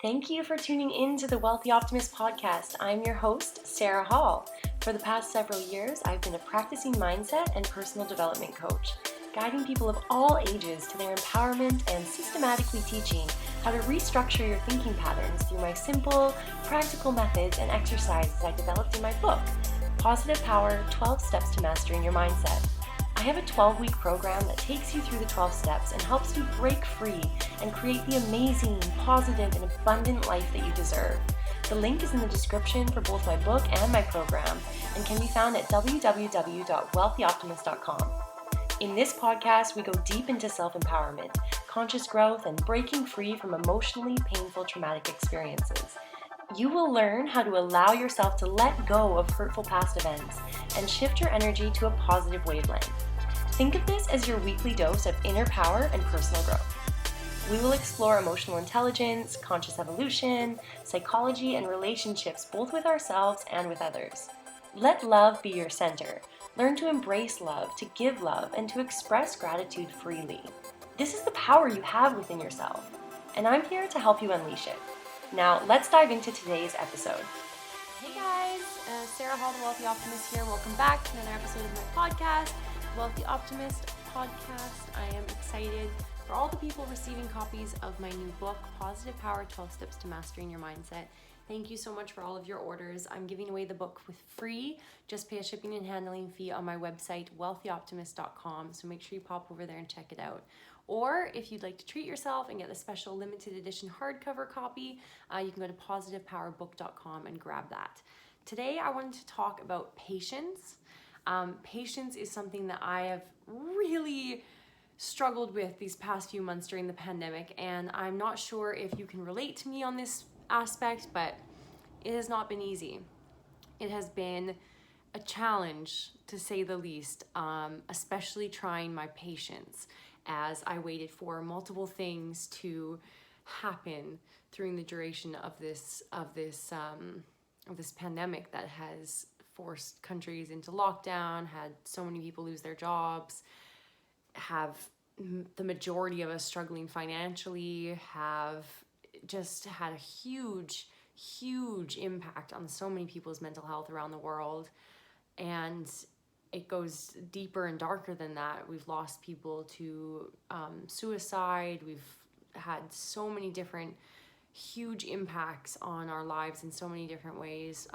Thank you for tuning in to the Wealthy Optimist podcast. I'm your host, Sarah Hall. For the past several years, I've been a practicing mindset and personal development coach, guiding people of all ages to their empowerment and systematically teaching how to restructure your thinking patterns through my simple, practical methods and exercises I developed in my book, Positive Power: 12 Steps to Mastering Your Mindset. I have a 12-week program that takes you through the 12 steps and helps you break free and create the amazing, positive, and abundant life that you deserve. The link is in the description for both my book and my program and can be found at www.wealthyoptimist.com. In this podcast, we go deep into self-empowerment, conscious growth, and breaking free from emotionally painful traumatic experiences. You will learn how to allow yourself to let go of hurtful past events and shift your energy to a positive wavelength. Think of this as your weekly dose of inner power and personal growth. We will explore emotional intelligence, conscious evolution, psychology, and relationships both with ourselves and with others. Let love be your center. Learn to embrace love, to give love, and to express gratitude freely. This is the power you have within yourself, and I'm here to help you unleash it. Now, let's dive into today's episode. Hey guys, Sarah Hall, the Wealthy Optimist here. Welcome back to another episode of my podcast, Wealthy Optimist podcast. I am excited for all the people receiving copies of my new book, Positive Power: 12 Steps to Mastering Your Mindset. Thank you so much for all of your orders. I'm giving away the book with free. Just pay a shipping and handling fee on my website, wealthyoptimist.com. So make sure you pop over there and check it out. Or if you'd like to treat yourself and get the special limited edition hardcover copy, you can go to positivepowerbook.com and grab that. Today, I wanted to talk about patience. Patience is something that I have really struggled with these past few months during the pandemic, and I'm not sure if you can relate to me on this aspect, but it has not been easy. It has been a challenge, to say the least, especially trying my patience as I waited for multiple things to happen during the duration of this pandemic that has forced countries into lockdown, had so many people lose their jobs, have the majority of us struggling financially, have just had a huge impact on so many people's mental health around the world. And it goes deeper and darker than that. We've lost people to suicide. We've had so many different huge impacts on our lives in so many different ways.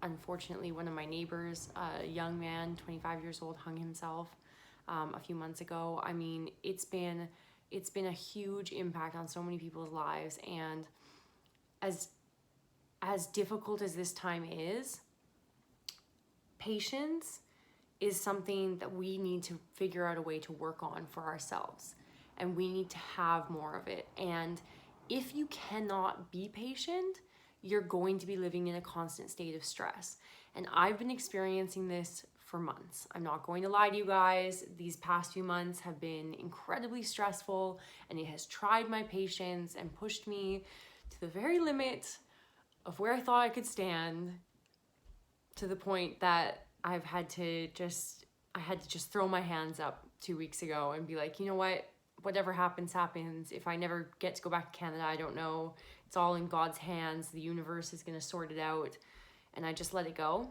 Unfortunately, one of my neighbors, a young man, 25 years old, hung himself a few months ago. I mean, it's been a huge impact on so many people's lives, and as difficult as this time is, patience is something that we need to figure out a way to work on for ourselves, and we need to have more of it. And if you cannot be patient, you're going to be living in a constant state of stress. And I've been experiencing this for months. I'm not going to lie to you guys. These past few months have been incredibly stressful, and it has tried my patience and pushed me to the very limit of where I thought I could stand, to the point that I had to just throw my hands up 2 weeks ago and be like, you know what? Whatever happens, happens. If I never get to go back to Canada, I don't know. It's all in God's hands. The universe is going to sort it out. And I just let it go.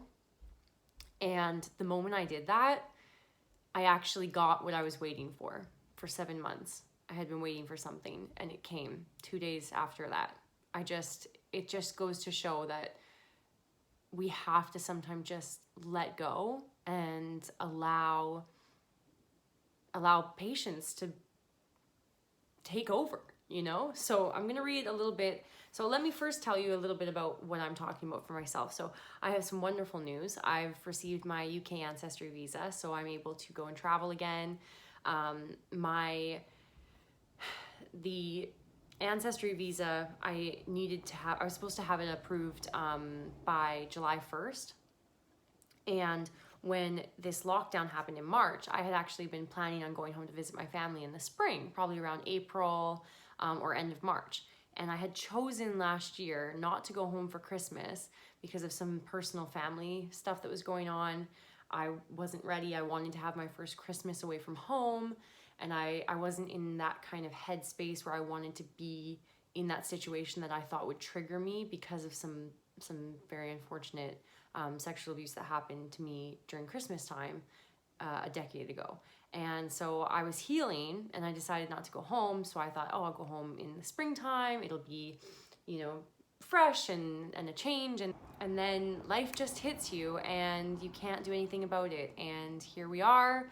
And the moment I did that, I actually got what I was waiting for 7 months. I had been waiting for something, and it came 2 days after that. It just goes to show that we have to sometimes just let go and allow patience to take over, you know? So I'm going to read a little bit. So let me first tell you a little bit about what I'm talking about for myself. So I have some wonderful news. I've received my UK Ancestry Visa, so I'm able to go and travel again. The Ancestry Visa, I was supposed to have it approved by July 1st. And when this lockdown happened in March, I had actually been planning on going home to visit my family in the spring, probably around April or end of March. And I had chosen last year not to go home for Christmas because of some personal family stuff that was going on. I wasn't ready. I wanted to have my first Christmas away from home, and I wasn't in that kind of headspace where I wanted to be in that situation that I thought would trigger me because of some very unfortunate sexual abuse that happened to me during Christmas time a decade ago. And so I was healing and I decided not to go home. So I thought, oh, I'll go home in the springtime. It'll be, fresh and a change. And then life just hits you and you can't do anything about it. And here we are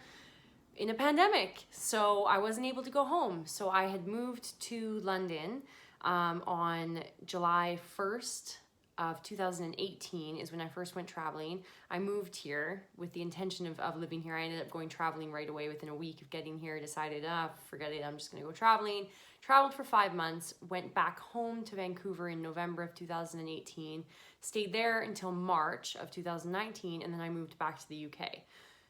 in a pandemic. So I wasn't able to go home. So I had moved to London on July 1st of 2018 is when I first went traveling. I moved here with the intention of living here. I ended up going traveling right away within a week of getting here. Decided, forget it, I'm just gonna go traveling. Traveled for 5 months, went back home to Vancouver in November of 2018, stayed there until March of 2019, and then I moved back to the UK.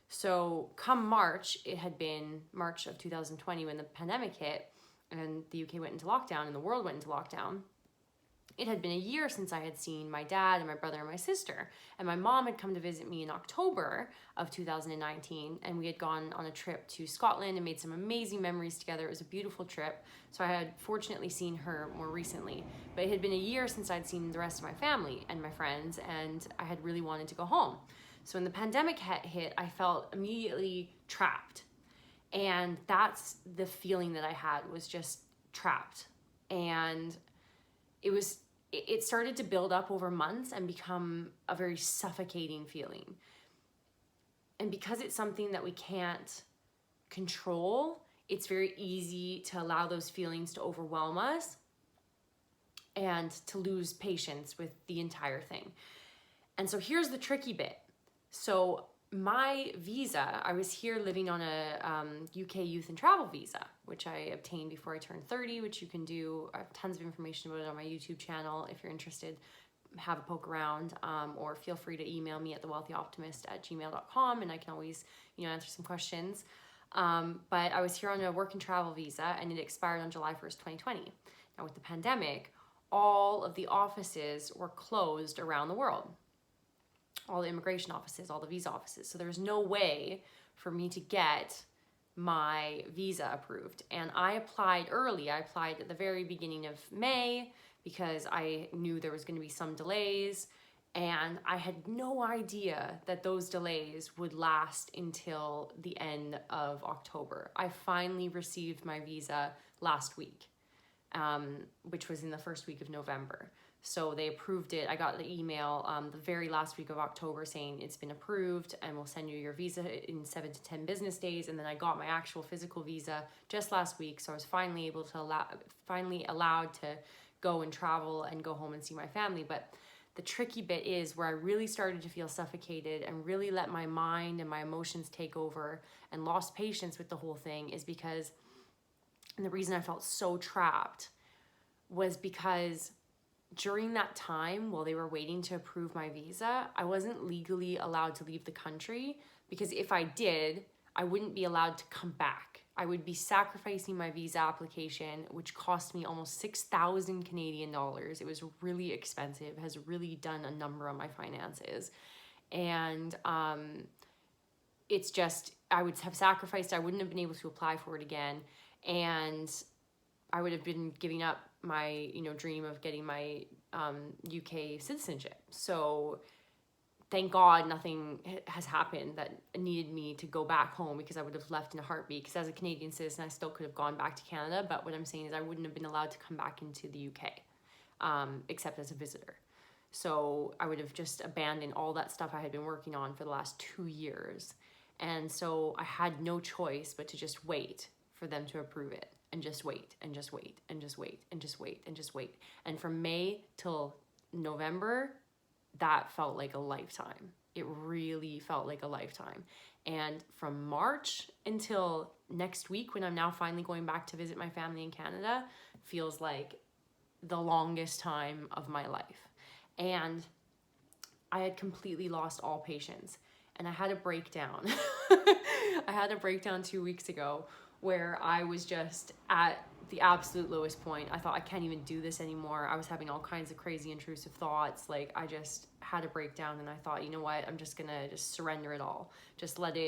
So come March, it had been March of 2020 when the pandemic hit and the UK went into lockdown and the world went into lockdown. It had been a year since I had seen my dad and my brother and my sister. And my mom had come to visit me in October of 2019. And we had gone on a trip to Scotland and made some amazing memories together. It was a beautiful trip. So I had fortunately seen her more recently. But it had been a year since I'd seen the rest of my family and my friends. And I had really wanted to go home. So when the pandemic hit, I felt immediately trapped. And that's the feeling that I had, was just trapped. And it started to build up over months and become a very suffocating feeling. And because it's something that we can't control, it's very easy to allow those feelings to overwhelm us and to lose patience with the entire thing. And so here's the tricky bit. So my visa, I was here living on a UK youth and travel visa, which I obtained before I turned 30, which you can do. I have tons of information about it on my YouTube channel. If you're interested, have a poke around, or feel free to email me at thewealthyoptimist@gmail.com, and I can always, answer some questions. But I was here on a work and travel visa, and it expired on July 1st, 2020. Now with the pandemic, all of the offices were closed around the world. All the immigration offices, all the visa offices. So there's no way for me to get my visa approved. And I applied early. I applied at the very beginning of May because I knew there was going to be some delays. And I had no idea that those delays would last until the end of October. I finally received my visa last week, which was in the first week of November. So they approved it. I got the email the very last week of October saying it's been approved and we'll send you your visa in 7 to 10 business days. And then I got my actual physical visa just last week. So I was finally allowed to go and travel and go home and see my family. But the tricky bit is where I really started to feel suffocated and really let my mind and my emotions take over and lost patience with the whole thing is because, and the reason I felt so trapped was because during that time, while they were waiting to approve my visa, I wasn't legally allowed to leave the country because if I did, I wouldn't be allowed to come back. I would be sacrificing my visa application, which cost me almost 6,000 Canadian dollars. It was really expensive, has really done a number on my finances. And it's just, I would have sacrificed, I wouldn't have been able to apply for it again. And I would have been giving up my, dream of getting my UK citizenship. So thank God nothing has happened that needed me to go back home because I would have left in a heartbeat. Because as a Canadian citizen, I still could have gone back to Canada. But what I'm saying is I wouldn't have been allowed to come back into the UK, except as a visitor. So I would have just abandoned all that stuff I had been working on for the last 2 years. And so I had no choice but to just wait for them to approve it. And just wait, and just wait, and just wait, and just wait, and just wait. And from May till November, that felt like a lifetime. It really felt like a lifetime. And from March until next week, when I'm now finally going back to visit my family in Canada, feels like the longest time of my life. And I had completely lost all patience. And I had a breakdown. I had a breakdown 2 weeks ago where I was just at the absolute lowest point. I thought I can't even do this anymore. I was having all kinds of crazy intrusive thoughts. Like I just had a breakdown and I thought, you know what? I'm just gonna just surrender it all. Just let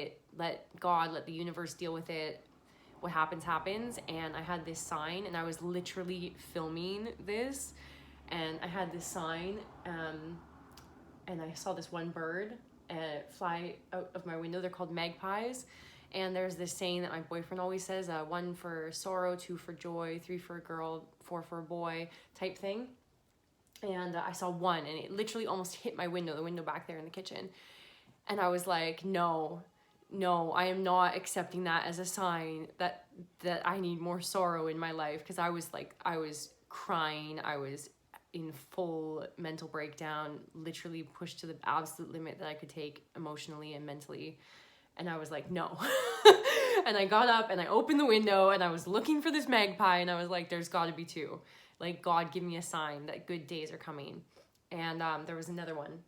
God, let the universe deal with it. what happens happens. And I had this sign, and I was literally filming this, and I had this sign, and I saw this one bird fly out of my window. They're called magpies. And there's this saying that my boyfriend always says, 1 for sorrow, 2 for joy, 3 for a girl, 4 for a boy type thing. And I saw one, and it literally almost hit my window, the window back there in the kitchen. And I was like, no, I am not accepting that as a sign that I need more sorrow in my life. Because I was crying. I was in full mental breakdown, literally pushed to the absolute limit that I could take emotionally and mentally. And I was like, no. And I got up and I opened the window, and I was looking for this magpie, and I was like, there's got to be 2. Like, God, give me a sign that good days are coming. And there was another one.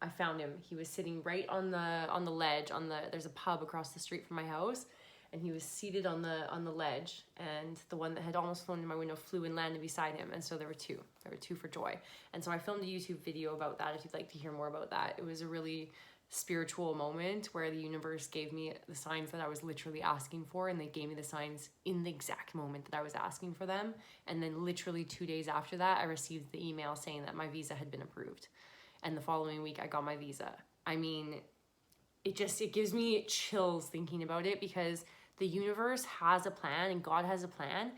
I found him. He was sitting right on the ledge. There's a pub across the street from my house, and he was seated on the ledge. And the one that had almost flown in my window flew and landed beside him. And so there were 2. There were 2 for joy. And so I filmed a YouTube video about that. If you'd like to hear more about that, it was a really spiritual moment where the universe gave me the signs that I was literally asking for, and they gave me the signs in the exact moment that I was asking for them. And then literally 2 days after that, I received the email saying that my visa had been approved, and the following week I got my visa. I mean, it gives me chills thinking about it, because the universe has a plan and God has a plan.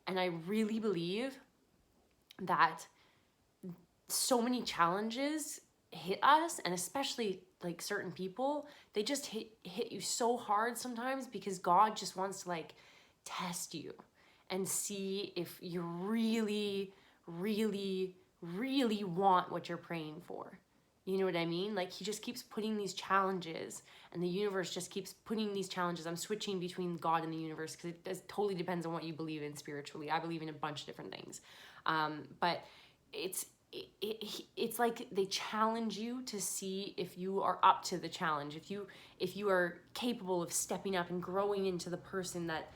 And I really believe that so many challenges hit us, and especially like certain people, they just hit you so hard sometimes, because God just wants to like test you and see if you really, really, really want what you're praying for. You know what I mean? Like, he just keeps putting these challenges, and the universe just keeps putting these challenges. I'm switching between God and the universe because it totally depends on what you believe in spiritually. I believe in a bunch of different things. But it's like they challenge you to see if you are up to the challenge, if you are capable of stepping up and growing into the person that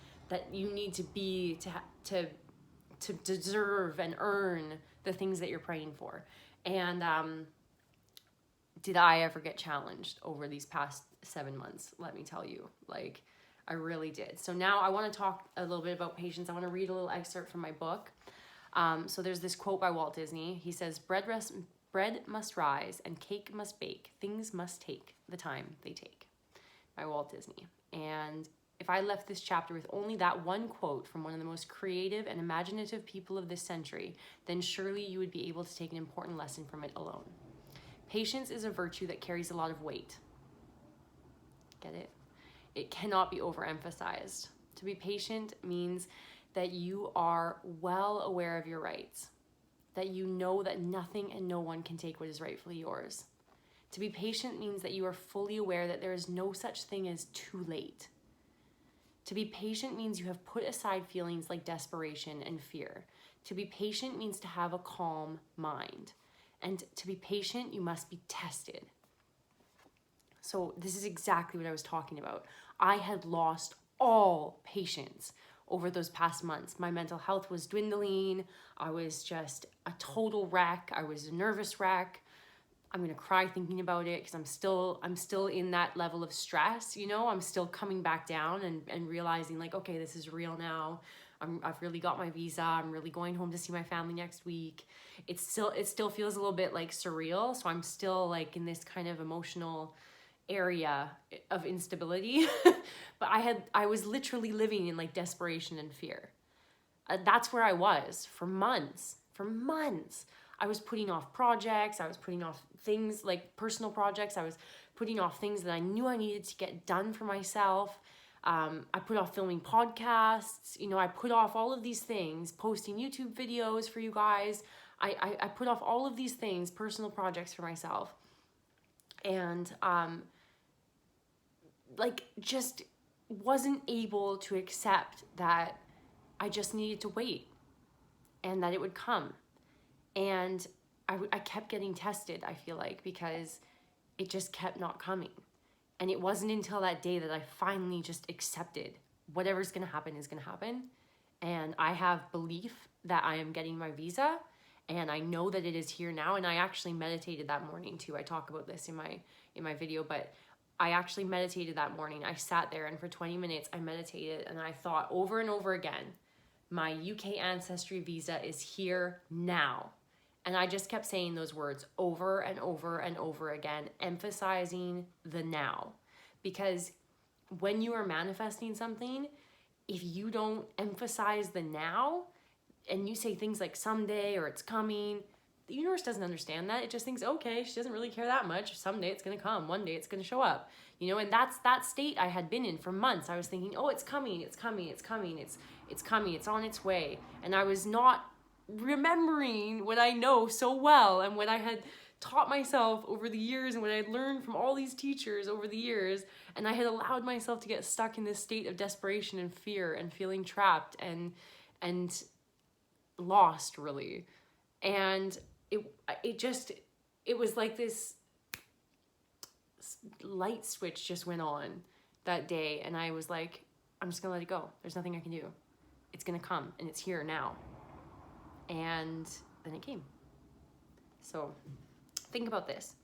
you need to be to deserve and earn the things that you're praying for. And did I ever get challenged over these past 7 months? Let me tell you, like, I really did. So now I want to talk a little bit about patience. I want to read a little excerpt from my book. So there's this quote by Walt Disney. He says, bread must rise and cake must bake. Things must take the time they take, by Walt Disney. And if I left this chapter with only that one quote from one of the most creative and imaginative people of this century, then surely you would be able to take an important lesson from it alone. Patience is a virtue that carries a lot of weight. Get it? It cannot be overemphasized. To be patient means that you are well aware of your rights, that you know that nothing and no one can take what is rightfully yours. To be patient means that you are fully aware that there is no such thing as too late. To be patient means you have put aside feelings like desperation and fear. To be patient means to have a calm mind. And to be patient, you must be tested. So this is exactly what I was talking about. I had lost all patience over those past months. My mental health was dwindling. I was just a total wreck. I was a nervous wreck. I'm gonna cry thinking about it because I'm still in that level of stress, you know. I'm still coming back down and realizing like, okay, this is real now. I've really got my visa. I'm really going home to see my family next week. It still feels a little bit like surreal. So I'm still like in this kind of emotional area of instability. But I was literally living in like desperation and fear. That's where I was for months. I was putting off projects. I was putting off things like personal projects. I was putting off things that I knew I needed to get done for myself. I put off filming podcasts. You know, I put off all of these things, posting YouTube videos for you guys. I put off all of these things, personal projects for myself. And like just wasn't able to accept that I just needed to wait and that it would come. And I kept getting tested, I feel like, because it just kept not coming. And it wasn't until that day that I finally just accepted whatever's going to happen is going to happen. And I have belief that I am getting my visa, and I know that it is here now. And I actually meditated that morning too. I talk about this in my video, but I actually meditated that morning. I sat there and for 20 minutes I meditated and I thought over and over again, my UK Ancestry Visa is here now. And I just kept saying those words over and over and over again, emphasizing the now. Because when you are manifesting something, if you don't emphasize the now and you say things like someday or it's coming, the universe doesn't understand that. It just thinks, okay, she doesn't really care that much. Someday it's going to come. One day it's going to show up. And that's that state I had been in for months. I was thinking, oh, it's coming, it's coming, it's coming, it's coming, it's on its way. And I was not remembering what I know so well and what I had taught myself over the years and what I had learned from all these teachers over the years. And I had allowed myself to get stuck in this state of desperation and fear and feeling trapped and lost, really. And it was like this light switch just went on that day, and I was like, I'm just gonna let it go. There's nothing I can do. It's gonna come, and it's here now. And then it came. So think about this.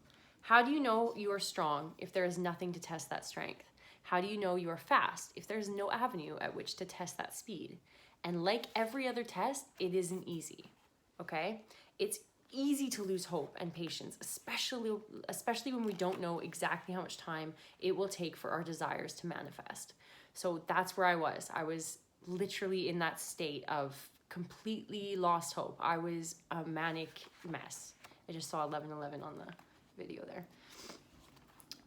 How do you know you are strong if there is nothing to test that strength? How do you know you are fast if there's no avenue at which to test that speed? And like every other test, it isn't easy, okay? It's easy to lose hope and patience, especially when we don't know exactly how much time it will take for our desires to manifest. So that's where I was. I was literally in that state of completely lost hope. I was a manic mess. I just saw 11:11 on the video there.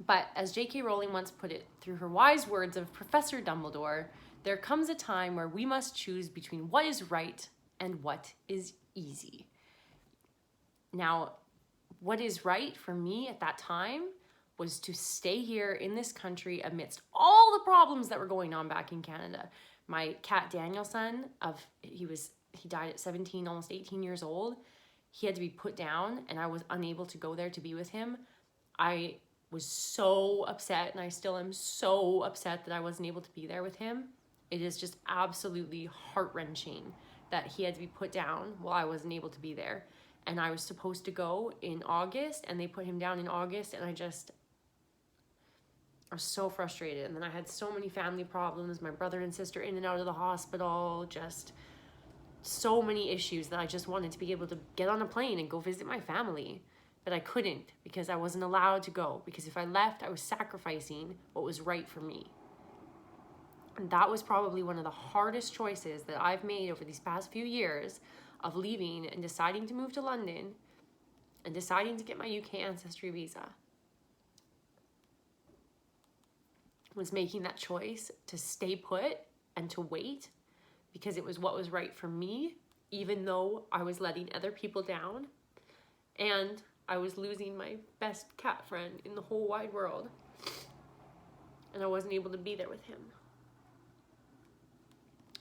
But as J.K. Rowling once put it through her wise words of Professor Dumbledore, there comes a time where we must choose between what is right and what is easy. Now, what is right for me at that time was to stay here in this country amidst all the problems that were going on back in Canada. My cat Danielson, he died at 17, almost 18 years old. He had to be put down and I was unable to go there to be with him. I was so upset, and I still am so upset that I wasn't able to be there with him. It is just absolutely heart-wrenching that he had to be put down while I wasn't able to be there. And I was supposed to go in August, and they put him down in August, and I was so frustrated. And then I had so many family problems, my brother and sister in and out of the hospital, just so many issues that I just wanted to be able to get on a plane and go visit my family. But I couldn't because I wasn't allowed to go, because if I left, I was sacrificing what was right for me. And that was probably one of the hardest choices that I've made over these past few years, of leaving and deciding to move to London and deciding to get my UK Ancestry Visa. Was making that choice to stay put and to wait because it was what was right for me, even though I was letting other people down and I was losing my best cat friend in the whole wide world, and I wasn't able to be there with him.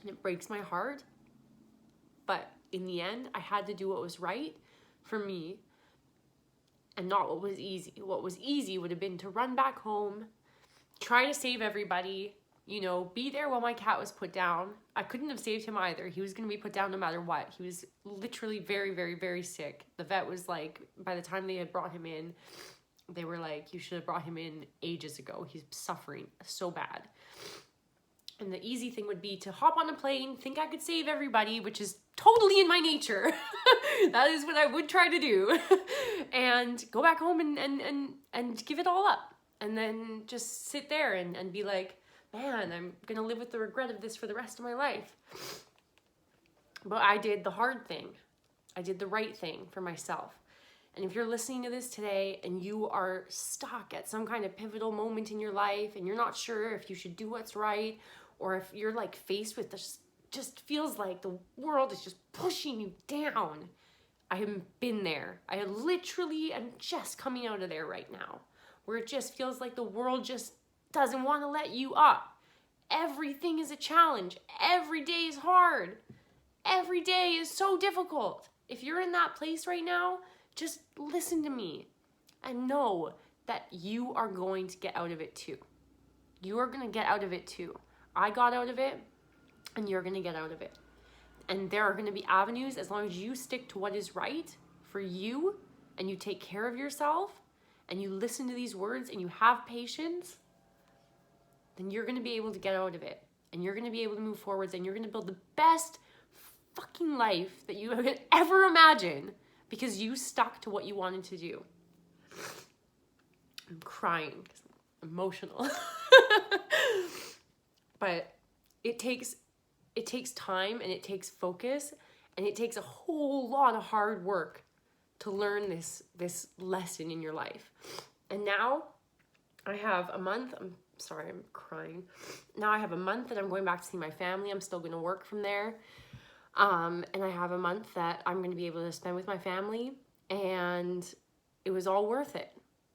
And it breaks my heart, but in the end, I had to do what was right for me and not what was easy. What was easy would have been to run back home, try to save everybody, be there while my cat was put down. I couldn't have saved him either. He was going to be put down no matter what. He was literally very, very, very sick. The vet was like, by the time they had brought him in, they were like, you should have brought him in ages ago. He's suffering so bad. And the easy thing would be to hop on a plane, think I could save everybody, which is totally in my nature. That is what I would try to do. And go back home and give it all up. And then just sit there and be like, man, I'm going to live with the regret of this for the rest of my life. But I did the hard thing. I did the right thing for myself. And if you're listening to this today and you are stuck at some kind of pivotal moment in your life and you're not sure if you should do what's right, or if you're like faced with this, just feels like the world is just pushing you down, I have been there. I literally am just coming out of there right now, where it just feels like the world just doesn't want to let you up. Everything is a challenge. Every day is hard. Every day is so difficult. If you're in that place right now, just listen to me and know that you are going to get out of it too. You are going to get out of it too. I got out of it, and you're going to get out of it. And there are going to be avenues, as long as you stick to what is right for you and you take care of yourself and you listen to these words and you have patience, then you're going to be able to get out of it, and you're going to be able to move forwards, and you're going to build the best fucking life that you could ever imagine because you stuck to what you wanted to do. I'm crying because I'm emotional. But it takes time, and it takes focus, and it takes a whole lot of hard work to learn this lesson in your life. And now I have a month. I'm sorry, I'm crying. Now I have a month that I'm going back to see my family. I'm still going to work from there. And I have a month that I'm going to be able to spend with my family, and it was all worth it.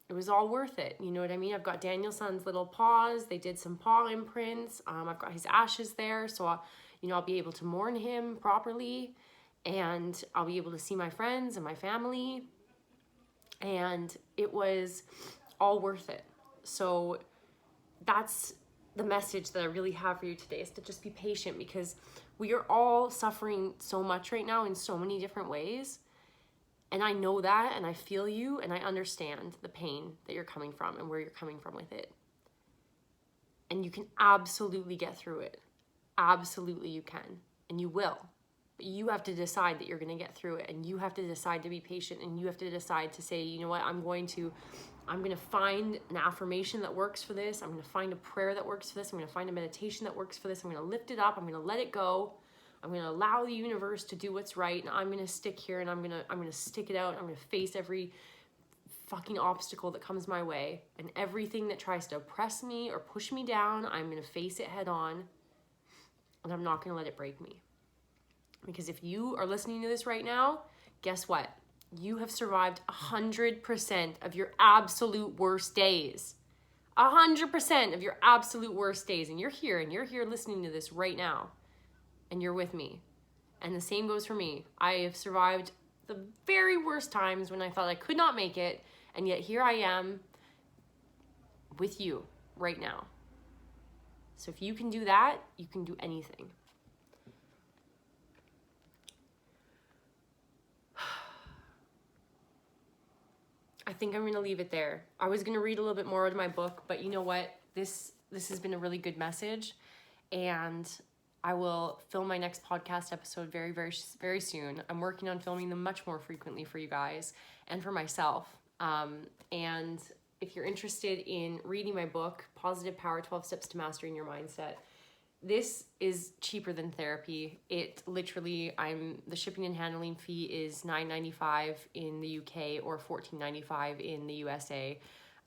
It was all worth it. You know what I mean? I've got Daniel-san's little paws. They did some paw imprints. I've got his ashes there. So, I'll be able to mourn him properly, and I'll be able to see my friends and my family. And it was all worth it. So that's the message that I really have for you today, is to just be patient, because we are all suffering so much right now in so many different ways. And I know that, and I feel you, and I understand the pain that you're coming from and where you're coming from with it. And you can absolutely get through it. Absolutely you can. And you will. But you have to decide that you're going to get through it, and you have to decide to be patient, and you have to decide to say, you know what, I'm going to find an affirmation that works for this. I'm going to find a prayer that works for this. I'm going to find a meditation that works for this. I'm going to lift it up. I'm going to let it go. I'm going to allow the universe to do what's right, and I'm going to stick here, and I'm going to stick it out. I'm going to face every fucking obstacle that comes my way, and everything that tries to oppress me or push me down, I'm going to face it head on, and I'm not going to let it break me. Because if you are listening to this right now, guess what? You have survived 100% of your absolute worst days. 100% of your absolute worst days. And you're here listening to this right now. And you're with me. And the same goes for me. I have survived the very worst times when I thought I could not make it. And yet here I am with you right now. So if you can do that, you can do anything. I think I'm going to leave it there. I was going to read a little bit more out of my book, but you know what? This has been a really good message, and I will film my next podcast episode very, very, very soon. I'm working on filming them much more frequently for you guys and for myself. And if you're interested in reading my book, Positive Power, 12 Steps to Mastering Your Mindset, this is cheaper than therapy. It literally, the shipping and handling fee is $9.95 in the UK or $14.95 in the USA.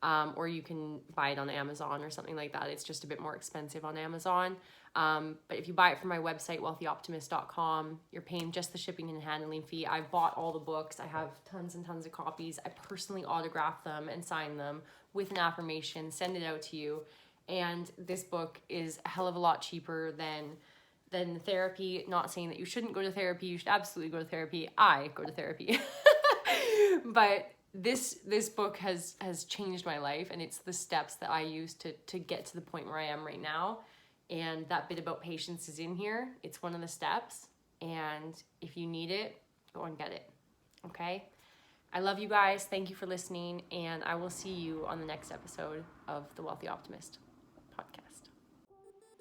Or you can buy it on Amazon or something like that. It's just a bit more expensive on Amazon. But if you buy it from my website, wealthyoptimist.com, you're paying just the shipping and handling fee. I've bought all the books. I have tons and tons of copies. I personally autograph them and sign them with an affirmation, send it out to you. And this book is a hell of a lot cheaper than therapy. Not saying that you shouldn't go to therapy. You should absolutely go to therapy. I go to therapy. But this book has changed my life, and it's the steps that I use to get to the point where I am right now. And that bit about patience is in here. It's one of the steps. And if you need it, go and get it. Okay? I love you guys. Thank you for listening. And I will see you on the next episode of the Wealthy Optimist podcast.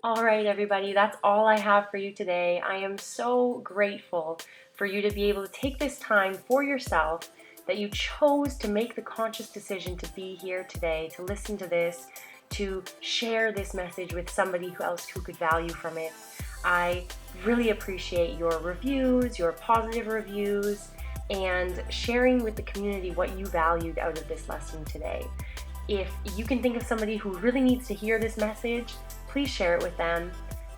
All right, everybody, that's all I have for you today. I am so grateful for you to be able to take this time for yourself, that you chose to make the conscious decision to be here today, to listen to this, to share this message with somebody else who could value from it. I really appreciate your reviews, your positive reviews, and sharing with the community what you valued out of this lesson today. If you can think of somebody who really needs to hear this message, please share it with them.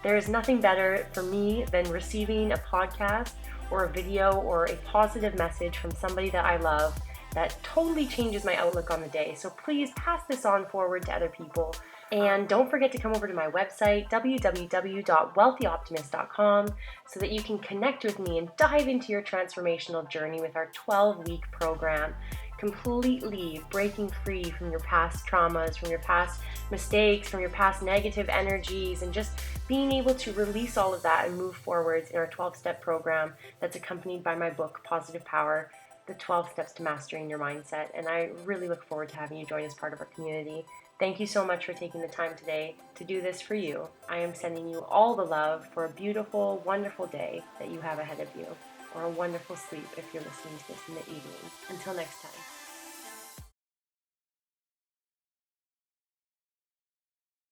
There is nothing better for me than receiving a podcast or a video or a positive message from somebody that I love that totally changes my outlook on the day. So please pass this on forward to other people. And don't forget to come over to my website, www.wealthyoptimist.com, so that you can connect with me and dive into your transformational journey with our 12-week program, completely breaking free from your past traumas, from your past mistakes, from your past negative energies, and just being able to release all of that and move forwards in our 12-step program that's accompanied by my book, Positive Power, the 12 Steps to Mastering Your Mindset. And I really look forward to having you join as part of our community. Thank you so much for taking the time today to do this for you. I am sending you all the love for a beautiful, wonderful day that you have ahead of you, or a wonderful sleep if you're listening to this in the evening. Until next time.